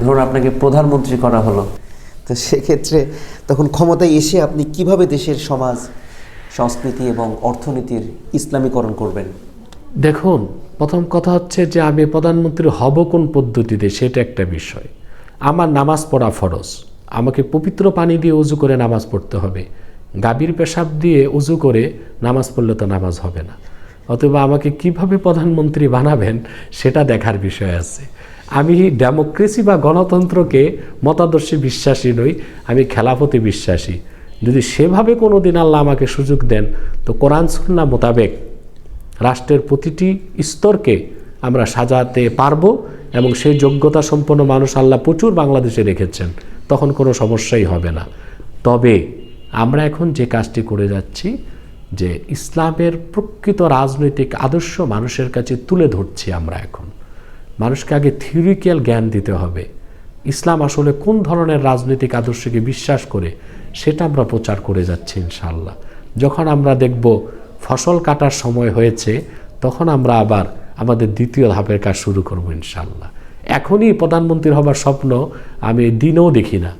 ধরুন আপনাকে প্রধানমন্ত্রী করা হলো, তো সেক্ষেত্রে তখন ক্ষমতায় এসে আপনি কিভাবে দেশের সমাজ, সংস্কৃতি এবং অর্থনীতির ইসলামীকরণ করবেন? দেখুন, প্রথম কথা হচ্ছে যে আমি প্রধানমন্ত্রী হব কোন পদ্ধতিতে, সেটা একটা বিষয়। আমার নামাজ পড়া ফরজ, আমাকে পবিত্র পানি দিয়ে উজু করে নামাজ পড়তে হবে। গাভীর পেশাব দিয়ে উজু করে নামাজ পড়লে তো নামাজ হবে না। অথবা আমাকে কিভাবে প্রধানমন্ত্রী বানাবেন সেটা দেখার বিষয় আছে। আমি ডেমোক্রেসি বা গণতন্ত্রকে মতাদর্শে বিশ্বাসী নই, আমি খেলাফতে বিশ্বাসী। যদি সেভাবে কোনো দিন আল্লাহ আমাকে সুযোগ দেন, তো কোরআন সুন্নাহ মোতাবেক রাষ্ট্রের প্রতিটি স্তরকে আমরা সাজাতে পারবো, এবং সেই যোগ্যতা সম্পন্ন মানুষ আল্লাহ প্রচুর বাংলাদেশে রেখেছেন, তখন কোনো সমস্যাই হবে না। তবে আমরা এখন যে কাজটি করে যাচ্ছি, যে ইসলামের প্রকৃত রাজনৈতিক আদর্শ মানুষের কাছে তুলে ধরছি। আমরা এখন মানুষকে আগে থিওরিক্যাল জ্ঞান দিতে হবে, ইসলাম আসলে কোন ধরনের রাজনৈতিক আদর্শকে বিশ্বাস করে সেটা আমরা প্রচার করে যাচ্ছি ইনশাআল্লাহ। যখন আমরা দেখব ফসল কাটার সময় হয়েছে, তখন আমরা আবার আমাদের দ্বিতীয় ধাপের কাজ শুরু করব ইনশাআল্লাহ। এখনই প্রধানমন্ত্রী হবার স্বপ্ন আমি দিনেও দেখি না।